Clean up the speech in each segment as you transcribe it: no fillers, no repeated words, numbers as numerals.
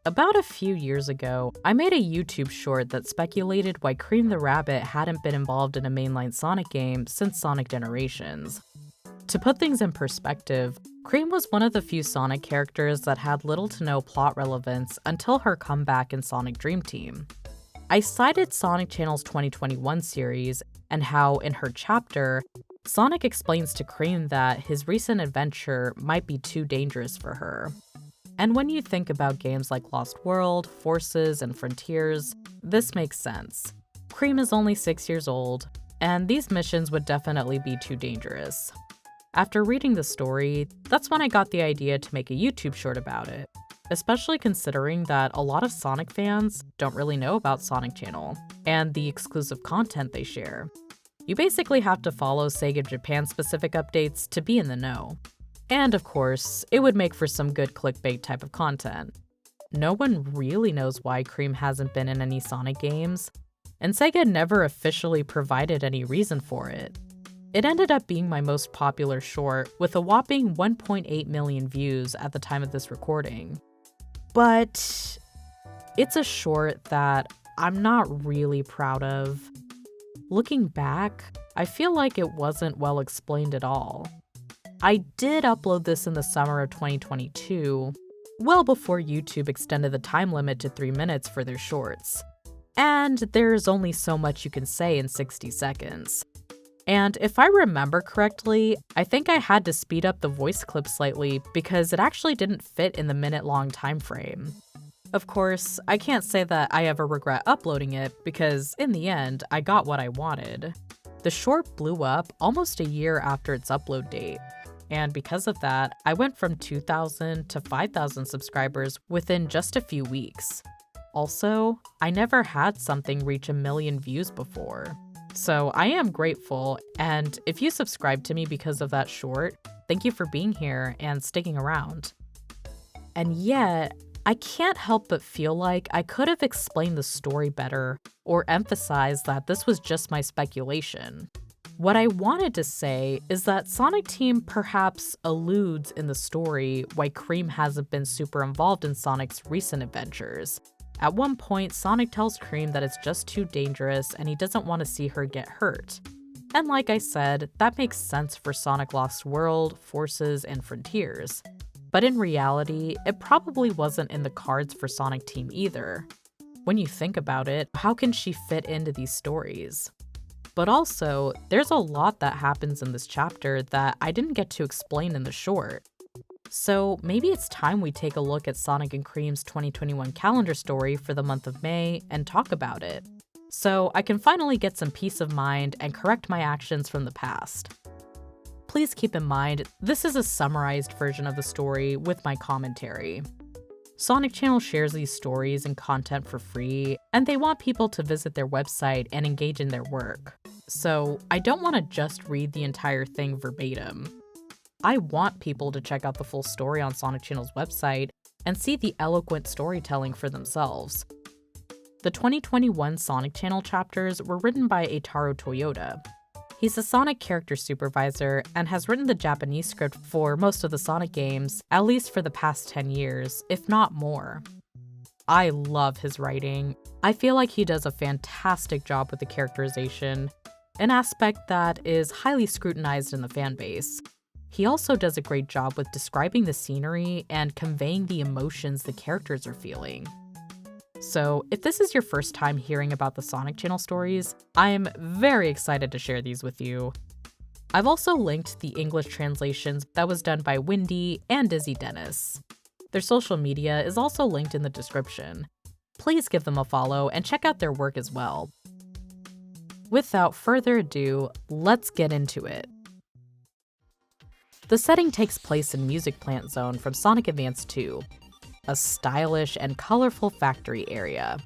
About a few years ago, I made a YouTube short that speculated why Cream the Rabbit hadn't been involved in a mainline Sonic game since Sonic Generations. To put things in perspective, Cream was one of the few Sonic characters that had little to no plot relevance until her comeback in Sonic Dream Team. I cited Sonic Channel's 2021 series and how, in her chapter, Sonic explains to Cream that his recent adventure might be too dangerous for her. And when you think about games like Lost World, Forces, and Frontiers, this makes sense. Cream is only 6 years old, and these missions would definitely be too dangerous. After reading the story, that's when I got the idea to make a YouTube short about it, especially considering that a lot of Sonic fans don't really know about Sonic Channel and the exclusive content they share. You basically have to follow SEGA Japan specific updates to be in the know. And of course, it would make for some good clickbait type of content. No one really knows why Cream hasn't been in any Sonic games, and SEGA never officially provided any reason for it. It ended up being my most popular short, with a whopping 1.8 million views at the time of this recording. But it's a short that I'm not really proud of. Looking back, I feel like it wasn't well explained at all. I did upload this in the summer of 2022, well before YouTube extended the time limit to 3 minutes for their shorts. And there's only so much you can say in 60 seconds. And if I remember correctly, I think I had to speed up the voice clip slightly because it actually didn't fit in the minute-long time frame. Of course, I can't say that I ever regret uploading it because in the end, I got what I wanted. The short blew up almost a year after its upload date. And because of that, I went from 2,000 to 5,000 subscribers within just a few weeks. Also, I never had something reach 1 million views before. So I am grateful, and if you subscribed to me because of that short, thank you for being here and sticking around. And yet, I can't help but feel like I could have explained the story better or emphasized that this was just my speculation. What I wanted to say is that Sonic Team perhaps alludes in the story why Cream hasn't been super involved in Sonic's recent adventures. At one point, Sonic tells Cream that it's just too dangerous and he doesn't want to see her get hurt. And like I said, that makes sense for Sonic Lost World, Forces, and Frontiers. But in reality, it probably wasn't in the cards for Sonic Team either. When you think about it, how can she fit into these stories? But also, there's a lot that happens in this chapter that I didn't get to explain in the short. So maybe it's time we take a look at Sonic and Cream's 2021 calendar story for the month of May and talk about it, so I can finally get some peace of mind and correct my actions from the past. Please keep in mind, this is a summarized version of the story with my commentary. Sonic Channel shares these stories and content for free, and they want people to visit their website and engage in their work. So I don't want to just read the entire thing verbatim. I want people to check out the full story on Sonic Channel's website and see the eloquent storytelling for themselves. The 2021 Sonic Channel chapters were written by Eitaro Toyota. He's a Sonic character supervisor and has written the Japanese script for most of the Sonic games, at least for the past 10 years, if not more. I love his writing. I feel like he does a fantastic job with the characterization, an aspect that is highly scrutinized in the fanbase. He also does a great job with describing the scenery and conveying the emotions the characters are feeling. So, if this is your first time hearing about the Sonic Channel stories, I'm very excited to share these with you. I've also linked the English translations that was done by Windii and Dizzy Dennis. Their social media is also linked in the description. Please give them a follow and check out their work as well. Without further ado, let's get into it. The setting takes place in Music Plant Zone from Sonic Advance 2, a stylish and colorful factory area.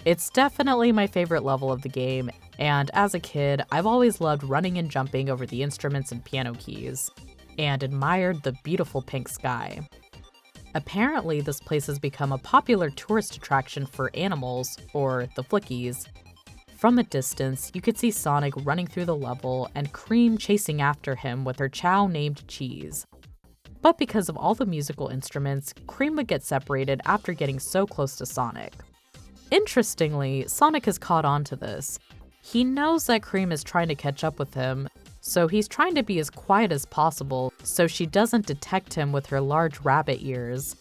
It's definitely my favorite level of the game, and as a kid, I've always loved running and jumping over the instruments and piano keys, and admired the beautiful pink sky. Apparently, this place has become a popular tourist attraction for animals, or the Flickies. From a distance, you could see Sonic running through the level and Cream chasing after him with her chow named Cheese. But because of all the musical instruments, Cream would get separated after getting so close to Sonic. Interestingly, Sonic has caught on to this. He knows that Cream is trying to catch up with him, so he's trying to be as quiet as possible so she doesn't detect him with her large rabbit ears.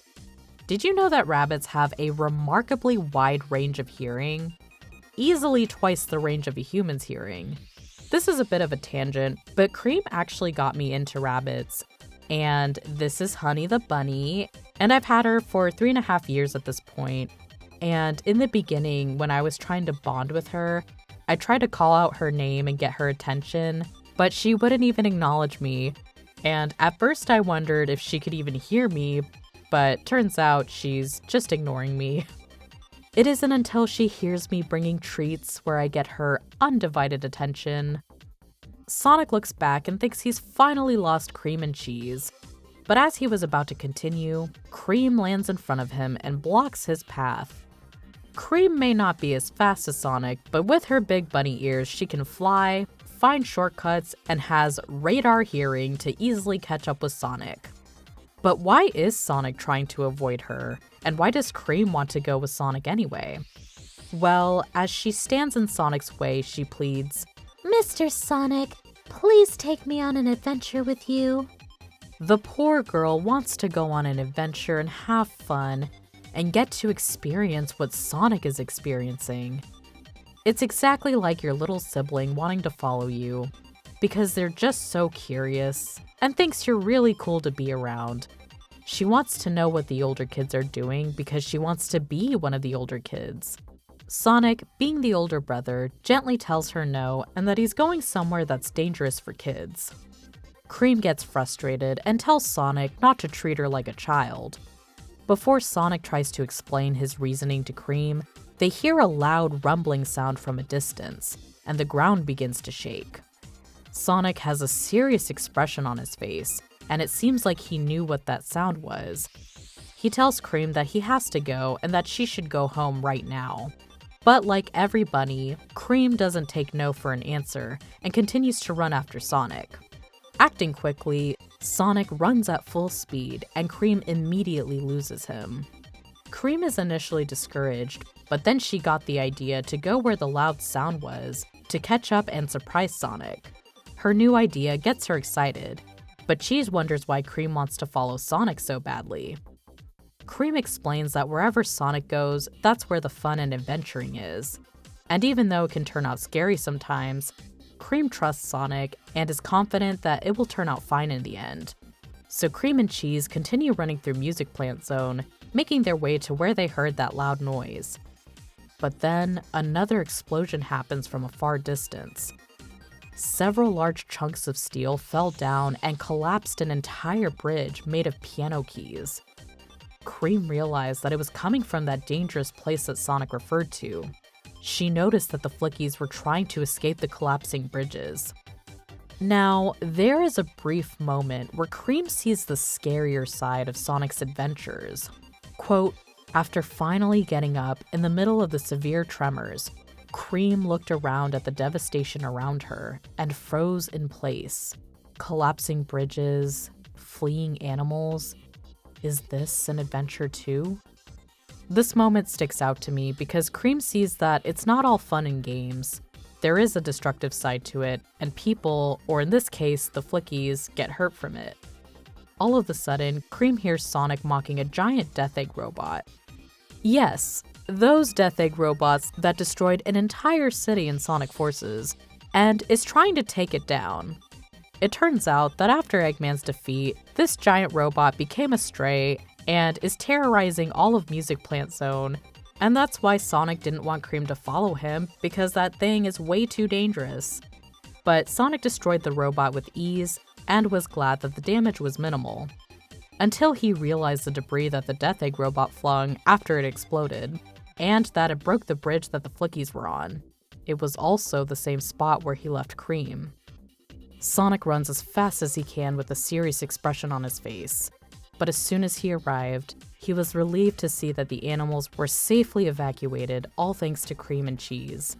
Did you know that rabbits have a remarkably wide range of hearing? Easily twice the range of a human's hearing. This is a bit of a tangent, but Cream actually got me into rabbits. And this is Honey the Bunny, and I've had her for 3.5 years at this point. And in the beginning, when I was trying to bond with her, I tried to call out her name and get her attention, but she wouldn't even acknowledge me. And at first I wondered if she could even hear me, but turns out she's just ignoring me. It isn't until she hears me bringing treats where I get her undivided attention. Sonic looks back and thinks he's finally lost Cream and Cheese. But as he was about to continue, Cream lands in front of him and blocks his path. Cream may not be as fast as Sonic, but with her big bunny ears, she can fly, find shortcuts, and has radar hearing to easily catch up with Sonic. But why is Sonic trying to avoid her? And why does Cream want to go with Sonic anyway? Well, as she stands in Sonic's way, she pleads, "Mr. Sonic, please take me on an adventure with you." The poor girl wants to go on an adventure and have fun, and get to experience what Sonic is experiencing. It's exactly like your little sibling wanting to follow you, because they're just so curious, and thinks you're really cool to be around. She wants to know what the older kids are doing because she wants to be one of the older kids. Sonic, being the older brother, gently tells her no and that he's going somewhere that's dangerous for kids. Cream gets frustrated and tells Sonic not to treat her like a child. Before Sonic tries to explain his reasoning to Cream, they hear a loud rumbling sound from a distance, and the ground begins to shake. Sonic has a serious expression on his face, and it seems like he knew what that sound was. He tells Cream that he has to go and that she should go home right now. But like every bunny, Cream doesn't take no for an answer and continues to run after Sonic. Acting quickly, Sonic runs at full speed and Cream immediately loses him. Cream is initially discouraged, but then she got the idea to go where the loud sound was to catch up and surprise Sonic. Her new idea gets her excited, but Cheese wonders why Cream wants to follow Sonic so badly. Cream explains that wherever Sonic goes, that's where the fun and adventuring is. And even though it can turn out scary sometimes, Cream trusts Sonic and is confident that it will turn out fine in the end. So Cream and Cheese continue running through Music Plant Zone, making their way to where they heard that loud noise. But then, another explosion happens from a far distance. Several large chunks of steel fell down and collapsed an entire bridge made of piano keys. Cream realized that it was coming from that dangerous place that Sonic referred to. She noticed that the Flickies were trying to escape the collapsing bridges. Now, there is a brief moment where Cream sees the scarier side of Sonic's adventures. Quote, "After finally getting up in the middle of the severe tremors, Cream looked around at the devastation around her and froze in place. Collapsing bridges, fleeing animals. Is this an adventure too?" This moment sticks out to me because Cream sees that it's not all fun and games. There is a destructive side to it, and people, or in this case, the Flickies, get hurt from it. All of a sudden, Cream hears Sonic mocking a giant Death Egg robot. Yes, those Death Egg robots that destroyed an entire city in Sonic Forces, and is trying to take it down. It turns out that after Eggman's defeat, this giant robot became a stray and is terrorizing all of Music Plant Zone, and that's why Sonic didn't want Cream to follow him, because that thing is way too dangerous. But Sonic destroyed the robot with ease, and was glad that the damage was minimal. Until he realized the debris that the Death Egg robot flung after it exploded, and that it broke the bridge that the Flickies were on. It was also the same spot where he left Cream. Sonic runs as fast as he can with a serious expression on his face. But as soon as he arrived, he was relieved to see that the animals were safely evacuated, all thanks to Cream and Cheese.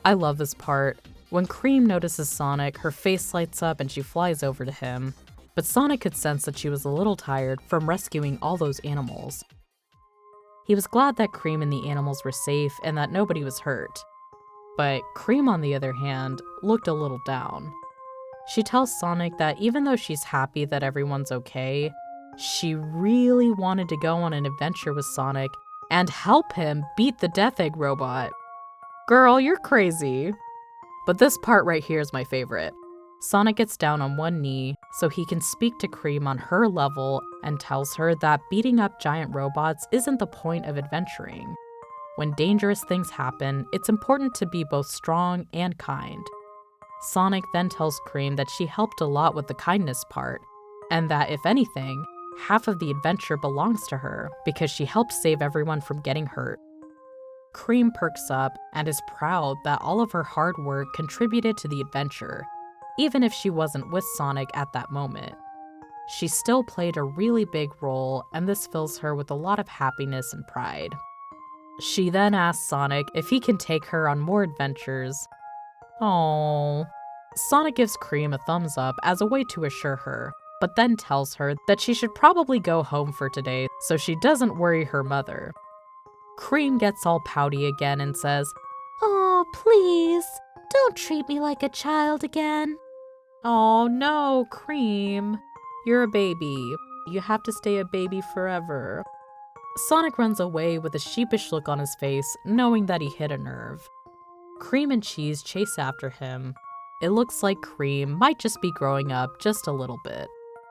I love this part. When Cream notices Sonic, her face lights up and she flies over to him. but Sonic could sense that she was a little tired from rescuing all those animals. He was glad that Cream and the animals were safe and that nobody was hurt. But Cream, on the other hand, looked a little down. She tells Sonic that even though she's happy that everyone's okay, she really wanted to go on an adventure with Sonic and help him beat the Death Egg robot. Girl, you're crazy. But this part right here is my favorite. Sonic gets down on one knee so he can speak to Cream on her level and tells her that beating up giant robots isn't the point of adventuring. When dangerous things happen, it's important to be both strong and kind. Sonic then tells Cream that she helped a lot with the kindness part, and that if anything, half of the adventure belongs to her because she helped save everyone from getting hurt. Cream perks up and is proud that all of her hard work contributed to the adventure, even if she wasn't with Sonic at that moment. She still played a really big role, and this fills her with a lot of happiness and pride. She then asks Sonic if he can take her on more adventures. Aww. Sonic gives Cream a thumbs up as a way to assure her, but then tells her that she should probably go home for today so she doesn't worry her mother. Cream gets all pouty again and says, Oh, please, don't treat me like a child again. "Oh no, Cream. You're a baby. You have to stay a baby forever." Sonic runs away with a sheepish look on his face, knowing that he hit a nerve. Cream and Cheese chase after him. It looks like Cream might just be growing up just a little bit.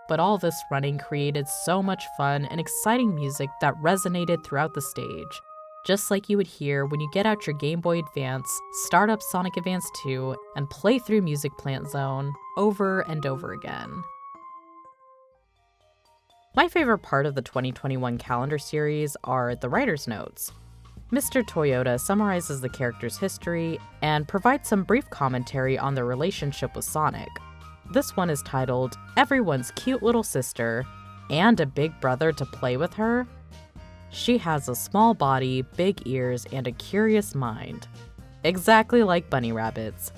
But all this running created so much fun and exciting music that resonated throughout the stage, just like you would hear when you get out your Game Boy Advance, start up Sonic Advance 2, and play through Music Plant Zone over and over again. My favorite part of the 2021 calendar series are the writer's notes. Mr. Toyota summarizes the character's history and provides some brief commentary on their relationship with Sonic. This one is titled, "Everyone's Cute Little Sister and a Big Brother to Play with Her." She has a small body, big ears, and a curious mind. Exactly like bunny rabbits.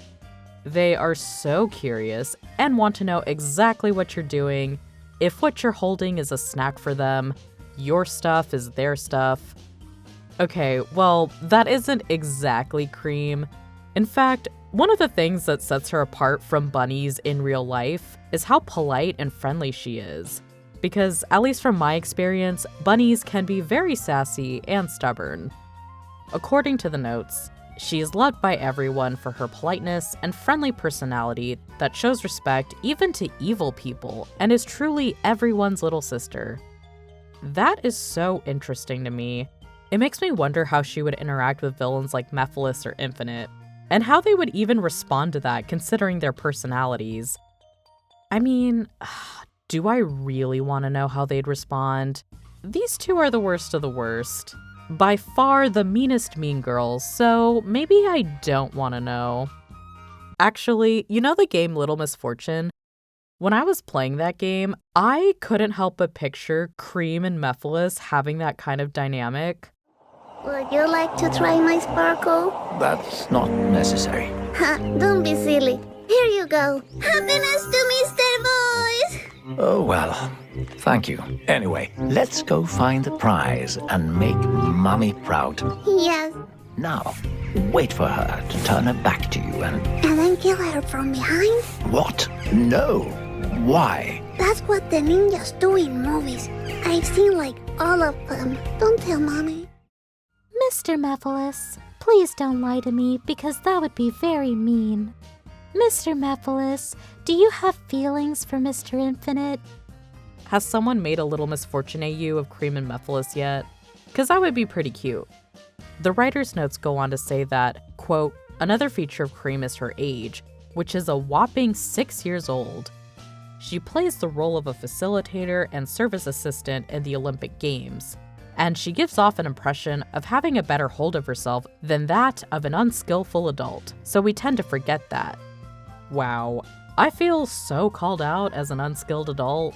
They are so curious and want to know exactly what you're doing, if what you're holding is a snack for them, your stuff is their stuff. Okay, well, that isn't exactly Cream. In fact, one of the things that sets her apart from bunnies in real life is how polite and friendly she is. Because, at least from my experience, bunnies can be very sassy and stubborn. According to the notes, she is loved by everyone for her politeness and friendly personality that shows respect even to evil people and is truly everyone's little sister. That is so interesting to me. It makes me wonder how she would interact with villains like Mephiles or Infinite, and how they would even respond to that considering their personalities. I mean, do I really want to know how they'd respond? These two are the worst of the worst. By far the meanest mean girls, so maybe I don't want to know. Actually, you know the game Little Misfortune? When I was playing that game, I couldn't help but picture Cream and Mephiles having that kind of dynamic. Would you like to try my sparkle? That's not necessary. Ha, don't be silly. Here you go. Happiness to Mr. Boys! Oh, well, thank you. Anyway, let's go find the prize and make Mommy proud. Yes. Now, wait for her to turn her back to you and... And then kill her from behind? What? No. Why? That's what the ninjas do in movies. I've seen like all of them. Don't tell Mommy. Mr. Mephiles, please don't lie to me because that would be very mean. Mr. Mephiles, do you have feelings for Mr. Infinite? Has someone made a Little Misfortune AU of Cream and Mephiles yet? Because that would be pretty cute. The writer's notes go on to say that, quote, another feature of Cream is her age, which is a whopping 6 years old. She plays the role of a facilitator and service assistant in the Olympic Games, and she gives off an impression of having a better hold of herself than that of an unskillful adult, so we tend to forget that. Wow, I feel so called out as an unskilled adult.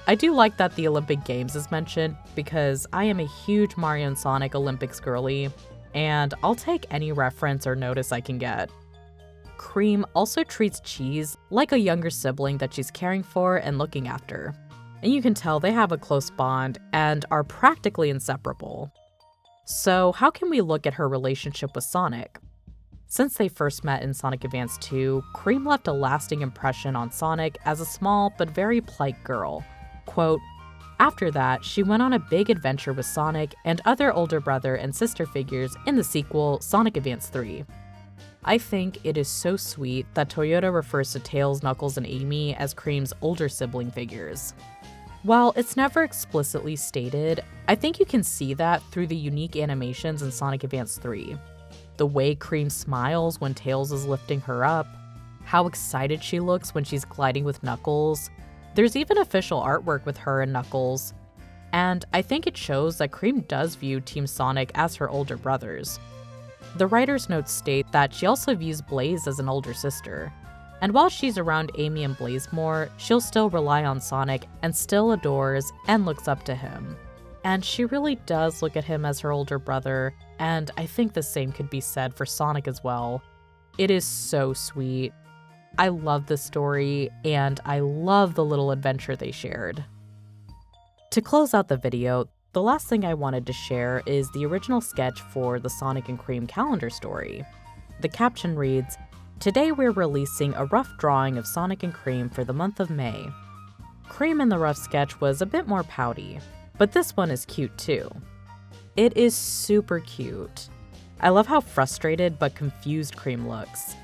I do like that the Olympic Games is mentioned because I am a huge Mario and Sonic Olympics girly, and I'll take any reference or notice I can get. Cream also treats Cheese like a younger sibling that she's caring for and looking after. And you can tell they have a close bond and are practically inseparable. So how can we look at her relationship with Sonic? Since they first met in Sonic Advance 2, Cream left a lasting impression on Sonic as a small but very polite girl. Quote, "After that, she went on a big adventure with Sonic and other older brother and sister figures in the sequel, Sonic Advance 3. I think it is so sweet that Toyota refers to Tails, Knuckles, and Amy as Cream's older sibling figures. While it's never explicitly stated, I think you can see that through the unique animations in Sonic Advance 3. The way Cream smiles when Tails is lifting her up, how excited she looks when she's gliding with Knuckles. There's even official artwork with her and Knuckles. And I think it shows that Cream does view Team Sonic as her older brothers. The writer's notes state that she also views Blaze as an older sister. And while she's around Amy and Blaze more, she'll still rely on Sonic and still adores and looks up to him. And she really does look at him as her older brother, and I think the same could be said for Sonic as well. It is so sweet. I love the story, and I love the little adventure they shared. To close out the video, the last thing I wanted to share is the original sketch for the Sonic and Cream calendar story. The caption reads, "Today we're releasing a rough drawing of Sonic and Cream for the month of May." Cream in the rough sketch was a bit more pouty, but this one is cute too. It is super cute. I love how frustrated but confused Cream looks.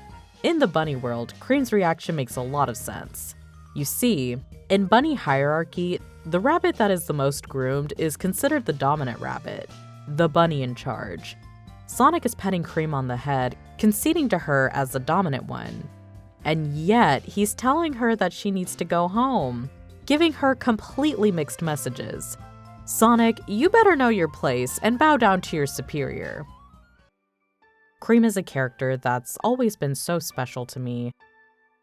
In the bunny world, Cream's reaction makes a lot of sense. You see, in bunny hierarchy, the rabbit that is the most groomed is considered the dominant rabbit, the bunny in charge. Sonic is petting Cream on the head, conceding to her as the dominant one. And yet, he's telling her that she needs to go home, giving her completely mixed messages. Sonic, you better know your place and bow down to your superior. Cream is a character that's always been so special to me.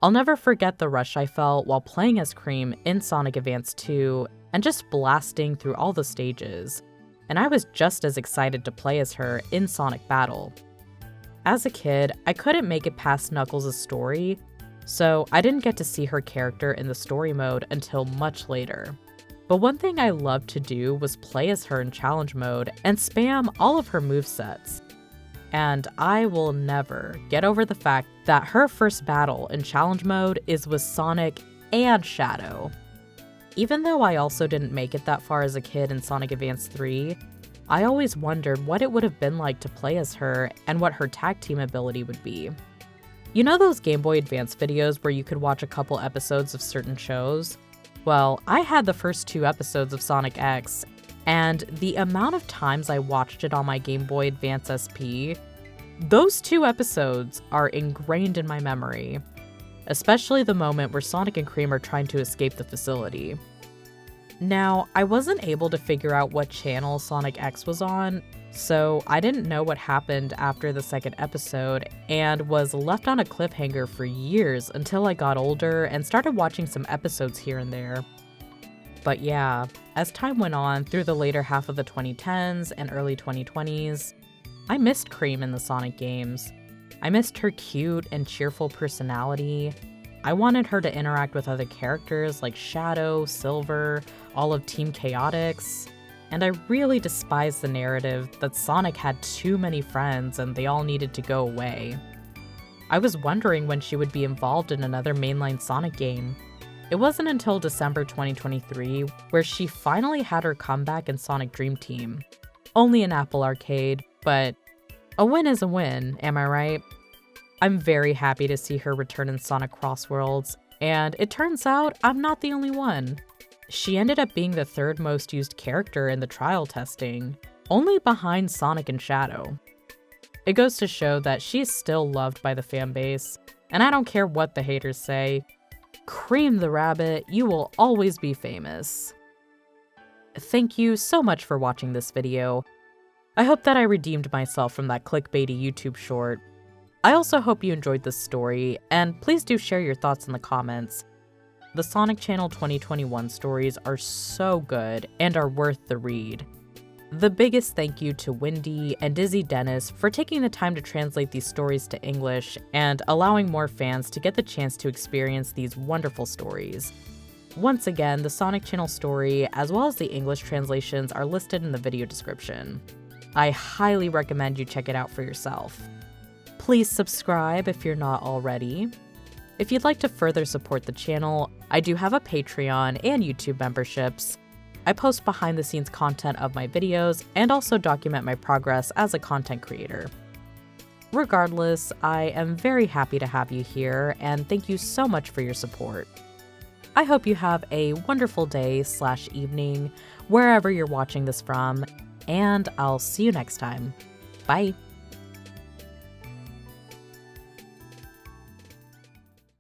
I'll never forget the rush I felt while playing as Cream in Sonic Advance 2 and just blasting through all the stages. And I was just as excited to play as her in Sonic Battle. As a kid, I couldn't make it past Knuckles' story, so I didn't get to see her character in the story mode until much later. But one thing I loved to do was play as her in challenge mode and spam all of her movesets. And I will never get over the fact that her first battle in challenge mode is with Sonic and Shadow. Even though I also didn't make it that far as a kid in Sonic Advance 3, I always wondered what it would have been like to play as her and what her tag team ability would be. You know those Game Boy Advance videos where you could watch a couple episodes of certain shows? Well, I had the first 2 episodes of Sonic X, and the amount of times I watched it on my Game Boy Advance SP, those 2 episodes are ingrained in my memory, especially the moment where Sonic and Cream are trying to escape the facility. Now, I wasn't able to figure out what channel Sonic X was on, so I didn't know what happened after the second episode and was left on a cliffhanger for years until I got older and started watching some episodes here and there. But yeah, as time went on through the later half of the 2010s and early 2020s, I missed Cream in the Sonic games. I missed her cute and cheerful personality. I wanted her to interact with other characters like Shadow, Silver, all of Team Chaotix, and I really despised the narrative that Sonic had too many friends and they all needed to go away. I was wondering when she would be involved in another mainline Sonic game. It wasn't until December 2023 where she finally had her comeback in Sonic Dream Team. Only in Apple Arcade, but a win is a win, am I right? I'm very happy to see her return in Sonic Crossworlds, and it turns out I'm not the only one. She ended up being the 3rd most used character in the trial testing, only behind Sonic and Shadow. It goes to show that she's still loved by the fanbase, and I don't care what the haters say. Cream the Rabbit, you will always be famous. Thank you so much for watching this video. I hope that I redeemed myself from that clickbaity YouTube short. I also hope you enjoyed this story, and please do share your thoughts in the comments. The Sonic Channel 2021 stories are so good and are worth the read. The biggest thank you to Windii and Dizzy Dennis for taking the time to translate these stories to English and allowing more fans to get the chance to experience these wonderful stories. Once again, the Sonic Channel story, as well as the English translations, are listed in the video description. I highly recommend you check it out for yourself. Please subscribe if you're not already. If you'd like to further support the channel, I do have a Patreon and YouTube memberships. I post behind-the-scenes content of my videos and also document my progress as a content creator. Regardless, I am very happy to have you here, and thank you so much for your support. I hope you have a wonderful day/evening, wherever you're watching this from, and I'll see you next time. Bye!